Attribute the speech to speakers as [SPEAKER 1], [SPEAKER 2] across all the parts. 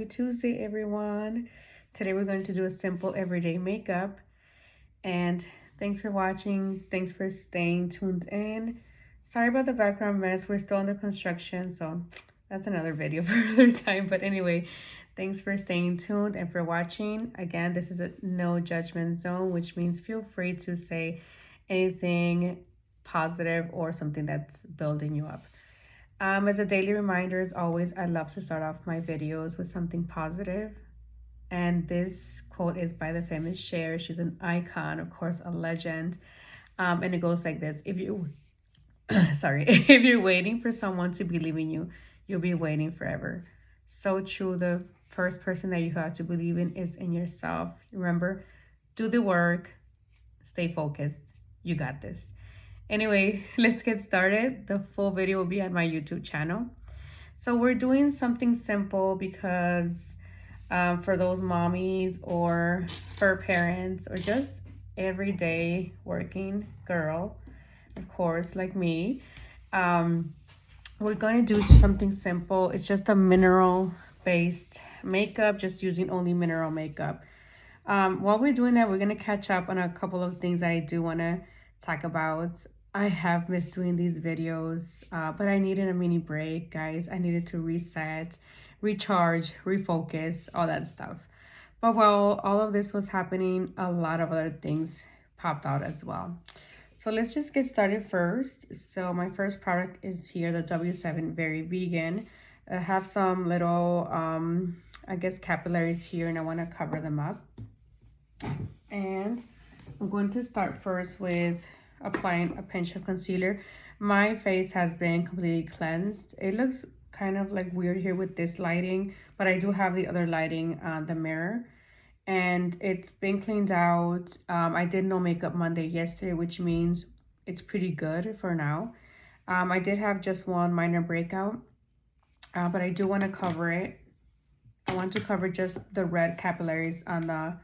[SPEAKER 1] Happy Tuesday, everyone. Today we're going to do a simple everyday makeup. And thanks for watching. Thanks for staying tuned in. Sorry about the background mess. We're still under construction, so that's another video for another time. But anyway, thanks for staying tuned and for watching. Again, this is a no judgment zone, which means feel free to say anything positive or something that's building you up. As a daily reminder, as always, I love to start off my videos with something positive. And this quote is by the famous Cher. She's an icon, of course, a legend. And it goes like this: if you, sorry, if you're waiting for someone to believe in you, you'll be waiting forever. So true. The first person that you have to believe in is in yourself. Remember, do the work, stay focused. You got this. Anyway, let's get started. The full video will be on my YouTube channel. So we're doing something simple because for those mommies or for parents or just everyday working girl, of course, like me, we're going to do something simple. It's just a mineral based makeup, just using only mineral makeup. While we're doing that, we're going to catch up on a couple of things that I do want to talk about. I have missed doing these videos, but I needed a mini break, guys. I needed to reset, recharge, refocus, all that stuff. But while all of this was happening, a lot of other things popped out as well. So let's just get started first. So my first product is here, the W7 Very Vegan. I have some little, I guess, capillaries here, and I want to cover them up. And I'm going to start first with applying a pinch of concealer. My face has been completely cleansed. It looks kind of like weird here with this lighting, but I do have the other lighting on the mirror, and it's been cleaned out. I did no makeup Monday yesterday, which means it's pretty good for now. I did have just one minor breakout, but I do want to cover it. I want to cover just the red capillaries on the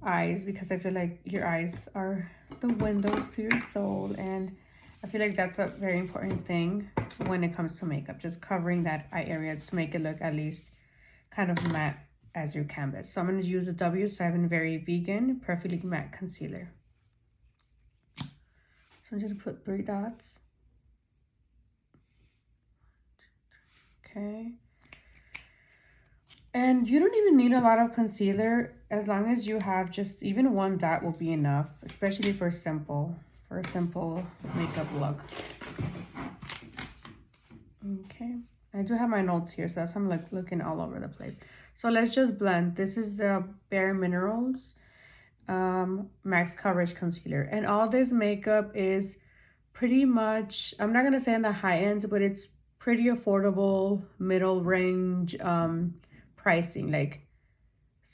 [SPEAKER 1] eyes, because I feel like your eyes are the windows to your soul, and I feel like that's a very important thing when it comes to makeup, just covering that eye area to make it look at least kind of matte as your canvas. So I'm going to use a W7 Very Vegan Perfectly Matte Concealer. So I'm just going to put 3 dots. Okay. And you don't even need a lot of concealer. As long as you have just even 1 dot will be enough, especially for a simple makeup look. Okay, I do have my notes here, so that's why I'm like looking all over the place. So let's just blend. This is the BareMinerals Max Coverage Concealer, and all this makeup is pretty much, I'm not gonna say on the high end, but it's pretty affordable, middle range pricing, like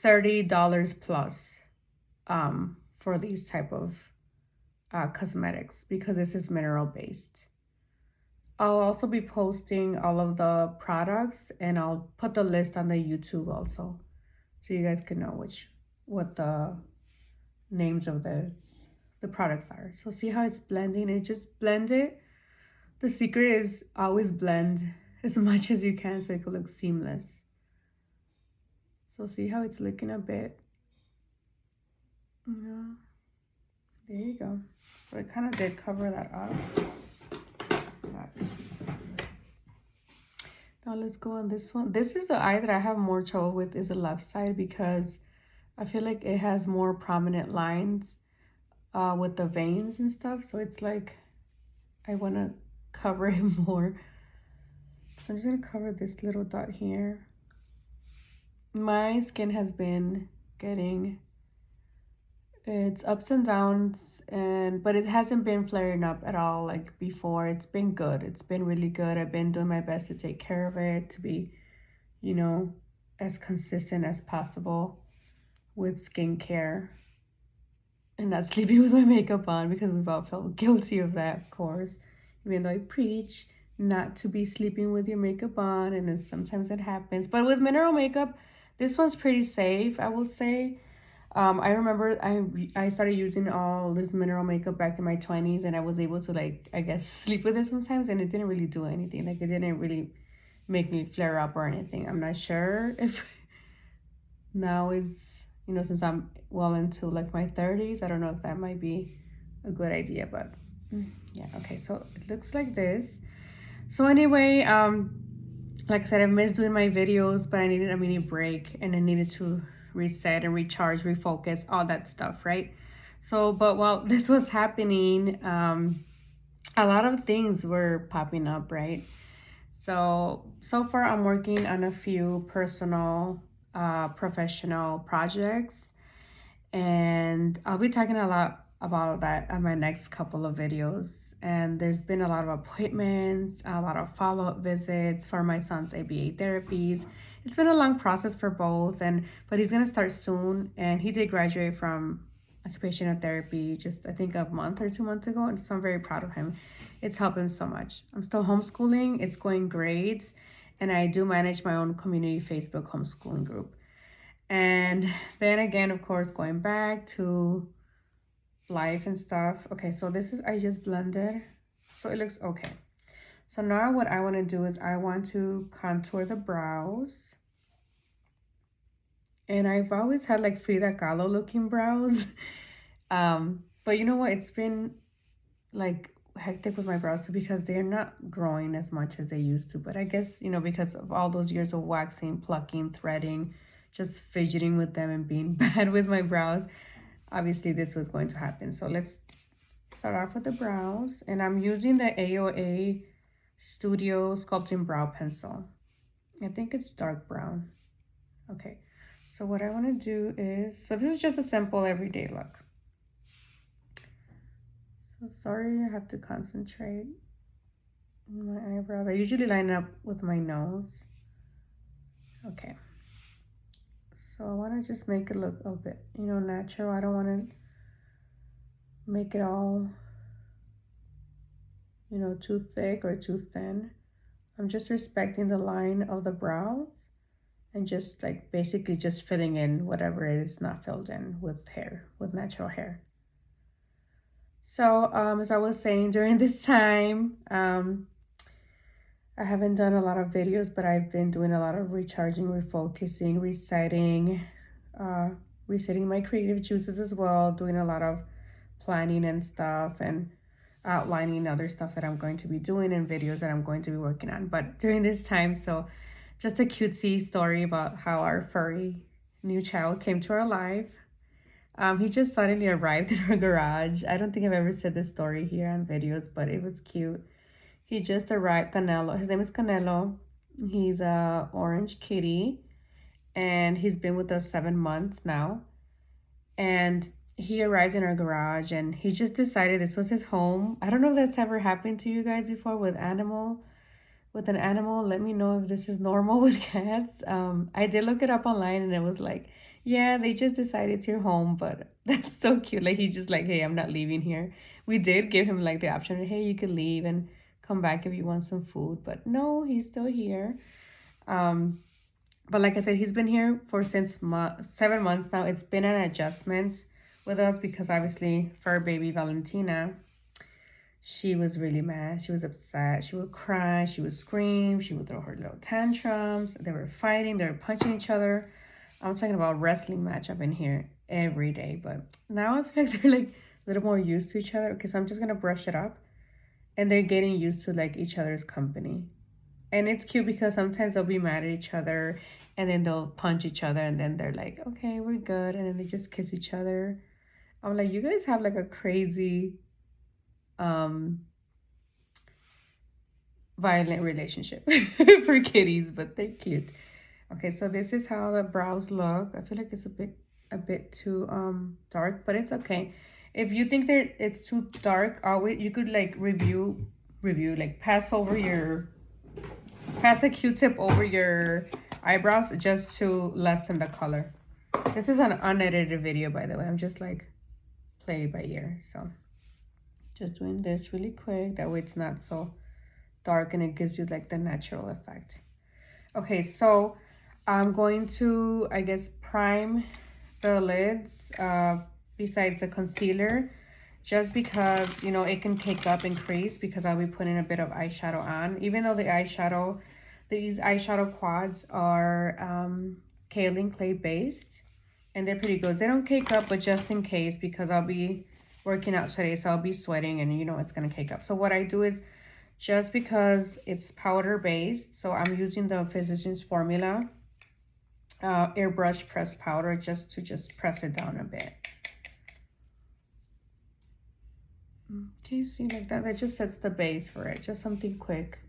[SPEAKER 1] $30 plus for these type of cosmetics, because this is mineral based. I'll also be posting all of the products, and I'll put the list on the YouTube also, so you guys can know what the names of the products are. So see how it's blending? It just blend it. The secret is always blend as much as you can so it could look seamless. So see how it's looking a bit, yeah, there you go. So I kind of did cover that up. Now let's go on this one. This is the eye that I have more trouble with, is the left side, because I feel like it has more prominent lines with the veins and stuff. So it's like I want to cover it more. So I'm just going to cover this little dot here. My skin has been getting its ups and downs, but it hasn't been flaring up at all like before. It's been good. It's been really good. I've been doing my best to take care of it, to be, you know, as consistent as possible with skincare and not sleeping with my makeup on, because we've all felt guilty of that, of course, even though I preach not to be sleeping with your makeup on, and then sometimes it happens. But with mineral makeup, this one's pretty safe, I would say. I remember I started using all this mineral makeup back in my 20s, and I was able to, like, I guess, sleep with it sometimes, and it didn't really do anything. Like, it didn't really make me flare up or anything. I'm not sure if now is, you know, since I'm well into like my 30s, I don't know if that might be a good idea, but yeah. Okay, so it looks like this. So anyway, like I said, I missed doing my videos, but I needed a mini break and I needed to reset and recharge, refocus, all that stuff, right? So, but while this was happening, a lot of things were popping up, right? So far I'm working on a few personal, professional projects, and I'll be talking a lot about that on my next couple of videos. And there's been a lot of appointments, a lot of follow-up visits for my son's ABA therapies. It's been a long process for both, but he's gonna start soon, and he did graduate from occupational therapy just I think a month or 2 months ago, and so I'm very proud of him. It's helped him so much. I'm still homeschooling, it's going great, and I do manage my own community Facebook homeschooling group. And then again, of course, going back to life and stuff. Okay, so this is, I just blended, so it looks okay. So now what I want to do is I want to contour the brows. And I've always had like Frida Kahlo looking brows. But you know what? It's been like hectic with my brows too, because they're not growing as much as they used to. But I guess, you know, because of all those years of waxing, plucking, threading, just fidgeting with them and being bad with my brows, obviously this was going to happen. So let's start off with the brows, and I'm using the AOA Studio Sculpting Brow Pencil. I think it's dark brown. Okay, so what I want to do is, so this is just a simple everyday look. So sorry, I have to concentrate on my eyebrows. I usually line up with my nose. Okay, so I want to just make it look a bit, you know, natural. I don't want to make it all, you know, too thick or too thin. I'm just respecting the line of the brows and just like basically just filling in whatever is not filled in with hair, with natural hair. So as I was saying, during this time, I haven't done a lot of videos, but I've been doing a lot of recharging, refocusing, resetting my creative juices as well, doing a lot of planning and stuff, and outlining other stuff that I'm going to be doing and videos that I'm going to be working on. But during this time, so just a cutesy story about how our furry new child came to our life. He just suddenly arrived in our garage. I don't think I've ever said this story here on videos, but it was cute. He just arrived, Canelo. His name is Canelo. He's a orange kitty, and he's been with us 7 months now. And he arrived in our garage, and he just decided this was his home. I don't know if that's ever happened to you guys before with an animal. Let me know if this is normal with cats. I did look it up online, and it was like, yeah, they just decided it's your home, but that's so cute. Like, he's just like, hey, I'm not leaving here. We did give him like the option, hey, you could leave and come back if you want some food, but no, he's still here. But like I said, he's been here for 7 months now. It's been an adjustment with us because obviously fur baby Valentina, she was really mad. She was upset. She would cry. She would scream. She would throw her little tantrums. They were fighting. They were punching each other. I'm talking about wrestling match up in here every day. But now I feel like they're like a little more used to each other. Okay, so I'm just going to brush it up. And they're getting used to like each other's company. And it's cute because sometimes they'll be mad at each other and then they'll punch each other and then they're like, okay, we're good. And then they just kiss each other. I'm like, you guys have like a crazy violent relationship for kitties, but they're cute. Okay, so this is how the brows look. I feel like it's a bit too dark, but it's okay. If you think that it's too dark, always you could like review like pass a Q-tip over your eyebrows just to lessen the color. This is an unedited video, by the way. I'm just like play it by ear, so just doing this really quick. That way it's not so dark and it gives you like the natural effect. Okay, so I'm going to, I guess, prime the lids besides the concealer, just because, you know, it can cake up and crease because I'll be putting a bit of eyeshadow on. Even though these eyeshadow quads are kaolin clay based, and they're pretty good. They don't cake up, but just in case, because I'll be working out today, so I'll be sweating and you know it's gonna cake up. So what I do is, just because it's powder based, so I'm using the Physicians Formula airbrush pressed powder just to press it down a bit. Okay, see, like that, that just sets the base for it, just something quick.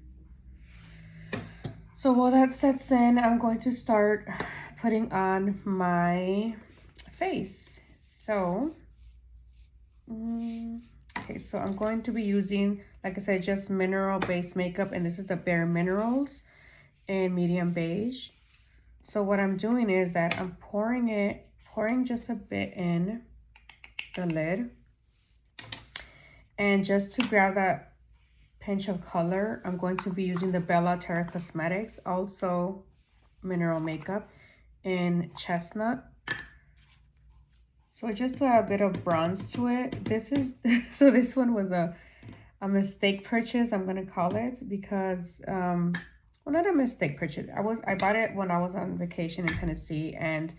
[SPEAKER 1] So while that sets in, I'm going to start putting on my face. So, okay, so I'm going to be using, like I said, just mineral based makeup, and this is the BareMinerals in medium beige. So what I'm doing is that I'm pouring just a bit in the lid, and just to grab that pinch of color, I'm going to be using the Terra Cosmetics, also mineral makeup in Chestnut. So just to add a bit of bronze to it. This is, so this one was a mistake purchase, I'm gonna call it, because, well, not a mistake purchase. I bought it when I was on vacation in Tennessee, and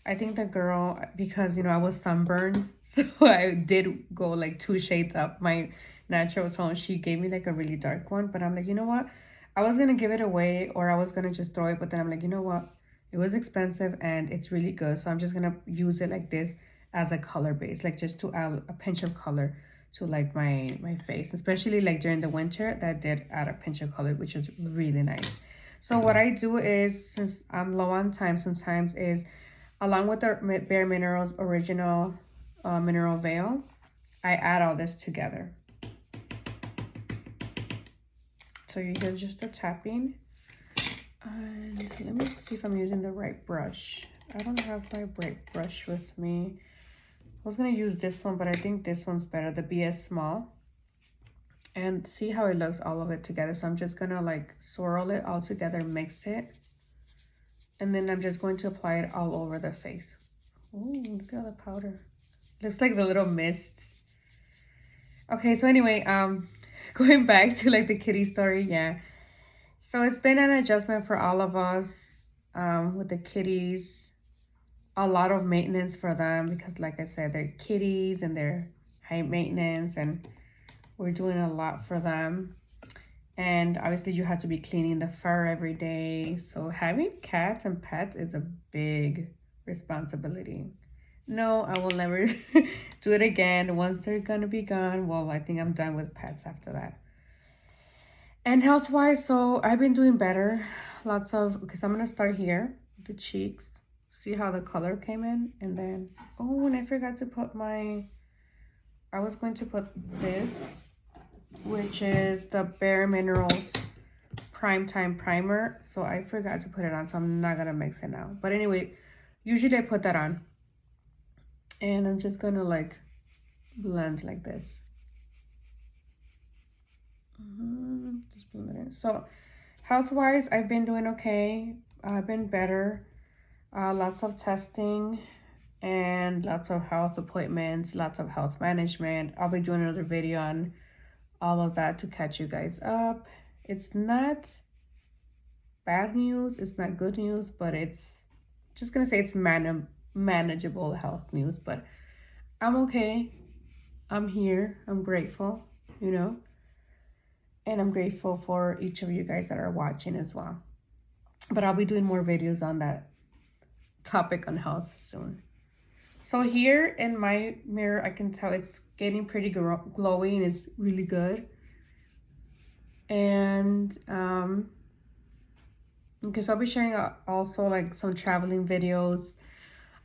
[SPEAKER 1] I think the girl, because, you know, I was sunburned, so I did go like 2 shades up my natural tone. She gave me like a really dark one, but I'm like, you know what? I was going to give it away, or I was going to just throw it, but then I'm like, you know what? It was expensive and it's really good. So I'm just going to use it like this as a color base, like just to add a pinch of color to like my face, especially like during the winter. That did add a pinch of color, which is really nice. So what I do is, since I'm low on time sometimes, is along with the BareMinerals original mineral veil, I add all this together. So you hear just the tapping. And let me see if I'm using the right brush. I don't have my right brush with me. I was gonna use this one, but I think this one's better, the BS Small. And see how it looks, all of it together. So I'm just gonna like swirl it all together, mix it. And then I'm just going to apply it all over the face. Oh, look at the powder. Looks like the little mists. Okay, so anyway, going back to like the kitty story, yeah. So it's been an adjustment for all of us with the kitties. A lot of maintenance for them because, like I said, they're kitties and they're high maintenance, and we're doing a lot for them. And obviously you have to be cleaning the fur every day. So having cats and pets is a big responsibility. No, I will never do it again. Once they're gonna be gone, well, I think I'm done with pets after that. And health-wise, so I've been doing better. Lots of, because I'm gonna start here, the cheeks. See how the color came in? And then, oh, and I forgot to put I was going to put this, which is the BareMinerals Primetime Primer. So I forgot to put it on, so I'm not gonna mix it now. But anyway, usually I put that on. And I'm just gonna like blend like this. Just blend it in. So health-wise, I've been doing okay. I've been better. Lots of testing and lots of health appointments, lots of health management. I'll be doing another video on all of that to catch you guys up. It's not bad news, it's not good news, but it's just gonna say it's manageable health news. But I'm okay, I'm here, I'm grateful, you know, and I'm grateful for each of you guys that are watching as well. But I'll be doing more videos on that topic on health soon. So here in my mirror, I can tell it's getting pretty glowy and it's really good. And okay, so I'll be sharing also like some traveling videos.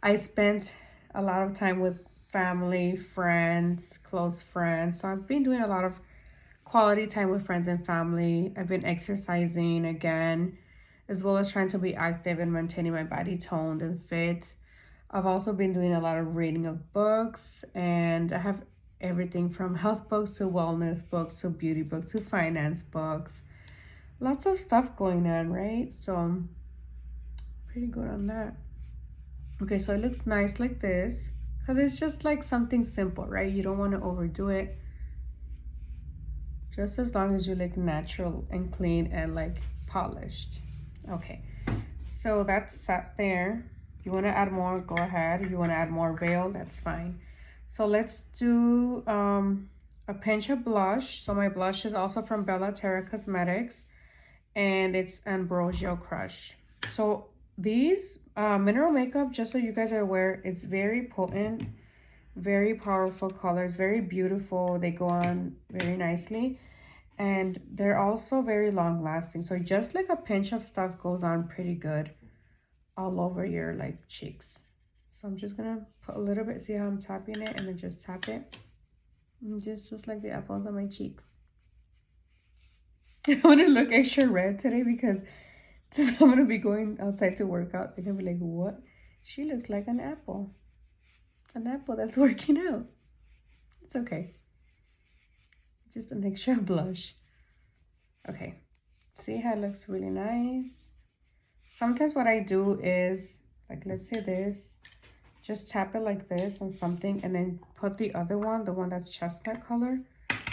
[SPEAKER 1] I spent a lot of time with family, friends, close friends. So I've been doing a lot of quality time with friends and family. I've been exercising again, as well as trying to be active and maintaining my body toned and fit. I've also been doing a lot of reading of books, and I have everything from health books to wellness books to beauty books to finance books. Lots of stuff going on, right? So I'm pretty good on that. Okay, so it looks nice like this because it's just like something simple, right? You don't want to overdo it. Just as long as you look natural and clean and like polished. Okay, So that's set there. If you want to add more, go ahead. If you want to add more veil, that's fine. So let's do a pinch of blush. So my blush is also from Terra Cosmetics, and it's Ambrosial Crush. So these mineral makeup, just so you guys are aware, it's very potent, very powerful colors, very beautiful. They go on very nicely, and they're also very long lasting. So just like a pinch of stuff goes on pretty good all over your like cheeks. So I'm just gonna put a little bit, see how I'm tapping it, and then just tap it. And just like the apples on my cheeks. I want to look extra red today because I'm gonna be going outside to work out. They're gonna be like, what? She looks like an apple. An apple that's working out. It's okay. Just an extra blush. Okay. See how it looks really nice? Sometimes what I do is, like, let's say this, just tap it like this on something and then put the other one, the one that's chestnut color,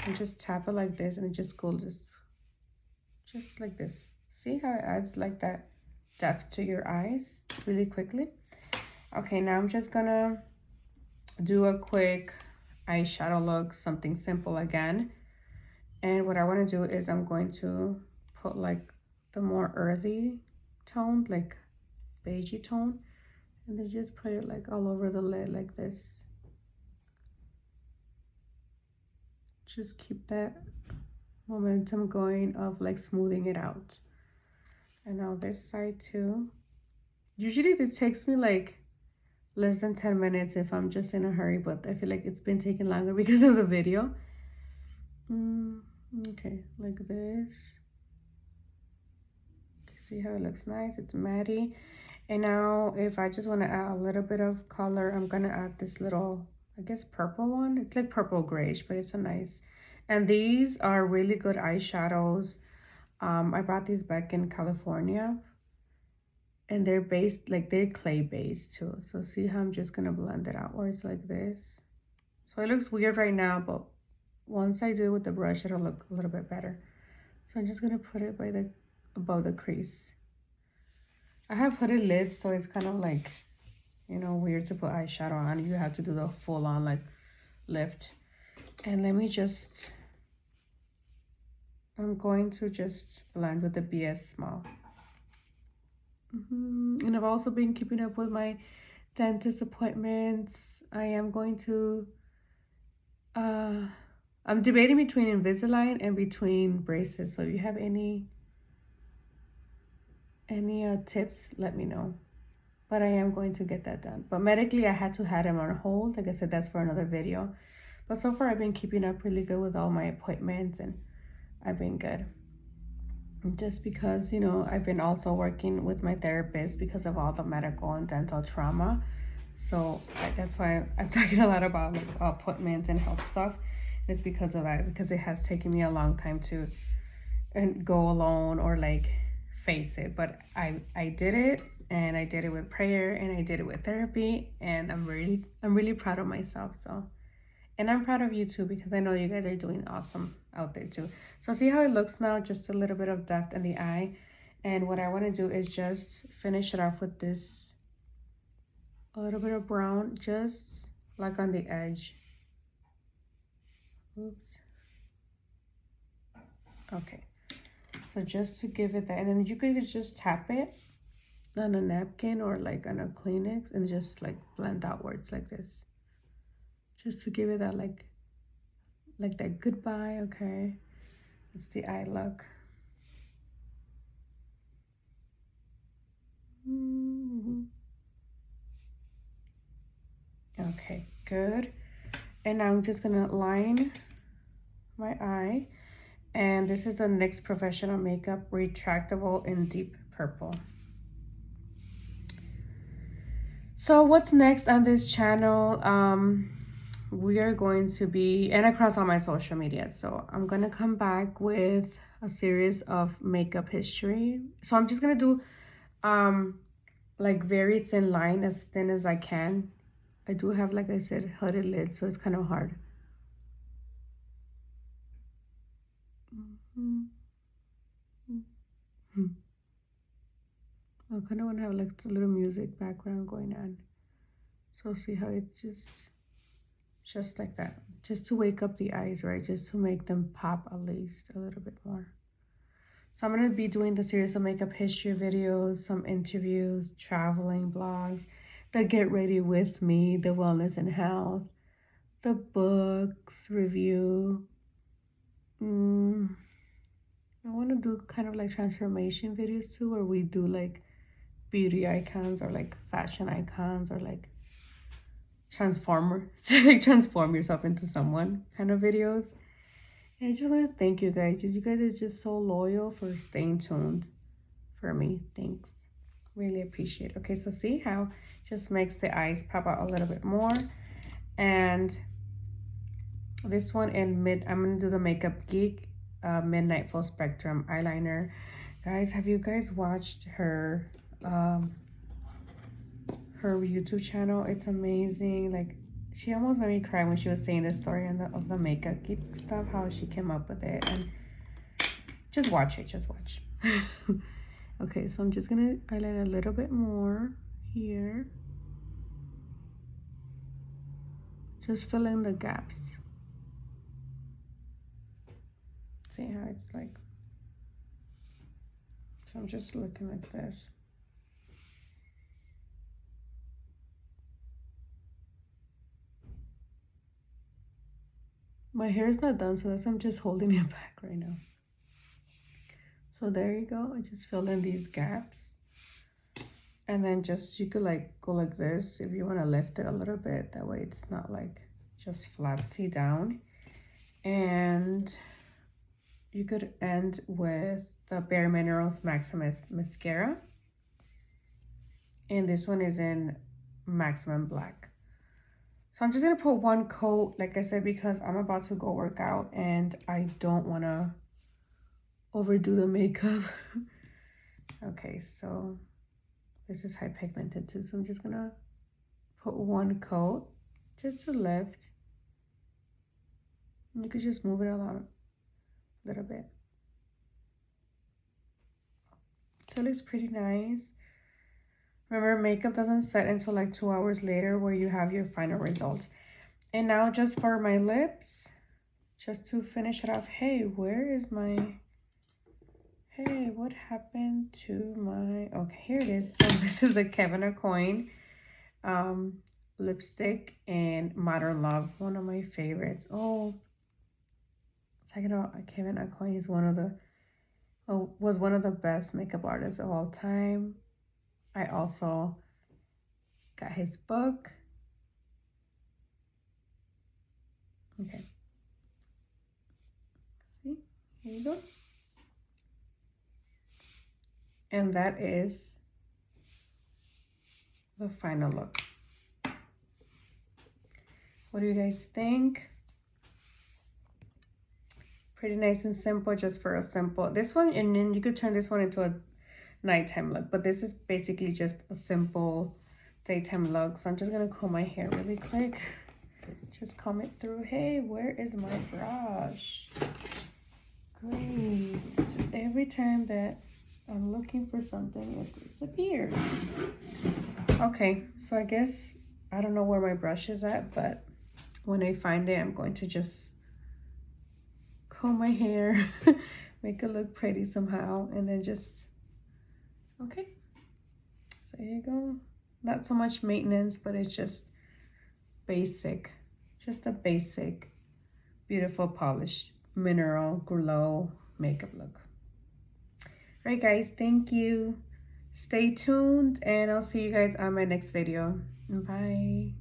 [SPEAKER 1] and just tap it like this, and it just goes just like this. See how it adds like that depth to your eyes really quickly? Okay, now I'm just gonna do a quick eyeshadow look, something simple again. And what I want to do is I'm going to put like the more earthy tone, like beigey tone, and then just put it like all over the lid like this. Just keep that momentum going of like smoothing it out. And now this side too. Usually this takes me like less than 10 minutes if I'm just in a hurry, but I feel like it's been taking longer because of the video. Okay, like this. See how it looks nice? It's matty. And now if I just want to add a little bit of color, I'm gonna add this little, I guess, purple one. It's like purple grayish, but it's a nice. And these are really good eyeshadows. I bought these back in California, and they're based, like, they're clay based too. So see how I'm just gonna blend it out where it's like this. So it looks weird right now, but once I do it with the brush, it'll look a little bit better. So I'm just gonna put it by the above the crease. I have hooded lids, so it's kind of like, you know, weird to put eyeshadow on. You have to do the full on like lift. And let me just, I'm going to just blend with the BS Small. And I've also been keeping up with my dentist appointments. I am going to, I'm debating between Invisalign and between braces. So if you have any tips, let me know. But I am going to get that done. But medically, I had to have them on hold. Like I said, that's for another video. But so far, I've been keeping up really good with all my appointments, and I've been good. Just because, you know, I've been also working with my therapist because of all the medical and dental trauma. So that's why I'm talking a lot about like appointments and health stuff. It's because of that, because it has taken me a long time to go alone or like face it. But I did it, and I did it with prayer, and I did it with therapy, and I'm really proud of myself. So, and I'm proud of you too, because I know you guys are doing awesome out there too. So see how it looks now, just a little bit of depth in the eye. And what I want to do is just finish it off with this, a little bit of brown, just like on the edge. Oops. Okay. So just to give it that, and then you could just tap it on a napkin or like on a Kleenex and just like blend outwards like this. Just to give it that like that goodbye, okay? It's the eye look. Okay, good. And now I'm just gonna line my eye. And this is the NYX Professional Makeup Retractable in Deep Purple. So what's next on this channel? We are going to be, and across all my social media, so I'm gonna come back with a series of makeup history. So I'm just gonna do like very thin line, as thin as I can. I do have, like I said, hooded lids, so it's kind of hard. I kind of want to have like a little music background going on. So see how it's just like that. Just to wake up the eyes, right? Just to make them pop at least a little bit more. So I'm going to be doing the series of makeup history videos, some interviews, traveling blogs, the get ready with me, the wellness and health, the books review. I want to do kind of like transformation videos too, where we do like beauty icons or like fashion icons or like like transform yourself into someone kind of videos. And I just want to thank you guys. You guys are just so loyal for staying tuned for me. Thanks. Really appreciate it. Okay, so see how it just makes the eyes pop out a little bit more. And this one in I'm gonna do the Makeup Geek Midnight Full Spectrum eyeliner. Guys, have you guys watched her YouTube channel? It's amazing. Like, she almost made me cry when she was saying the story of the Makeup Geek stuff, how she came up with it. And just watch it, just watch. Okay, so I'm just gonna eyeliner a little bit more here. Just fill in the gaps. See how it's like. So I'm just looking like this. My hair is not done, so that's I'm just holding it back right now. So there you go. I just filled in these gaps. And then just, you could like go like this if you want to lift it a little bit. That way it's not like just flatsy down. And you could end with the BareMinerals Maximus mascara. And this one is in Maximum Black. So I'm just going to put one coat, like I said, because I'm about to go work out and I don't want to overdo the makeup. Okay, so this is high pigmented too. So I'm just going to put one coat just to lift. And you could just move it along a little bit. So it looks pretty nice. Remember, makeup doesn't set until like 2 hours later where you have your final results. And now just for my lips, just to finish it off. Hey, where is my... Hey, what happened to my... Okay, here it is. So this is the Aucoin lipstick in Modern Love. One of my favorites. Oh, talking about Aucoin. He's one of the... was one of the best makeup artists of all time. I also got his book. Okay. See? Here you go. And that is the final look. What do you guys think? Pretty nice and simple, just for a simple... This one, and then you could turn this one into a nighttime look, but this is basically just a simple daytime look. So I'm just gonna comb my hair really quick, just comb it through. Hey, where is my brush? Great. Every time that I'm looking for something, it disappears. Okay, so I guess I don't know where my brush is at, but when I find it, I'm going to just comb my hair, make it look pretty somehow, and then just... Okay, so here you go. Not so much maintenance, but it's just basic, just a basic, beautiful, polished, mineral glow makeup look. All right, guys, thank you. Stay tuned, and I'll see you guys on my next video. Bye.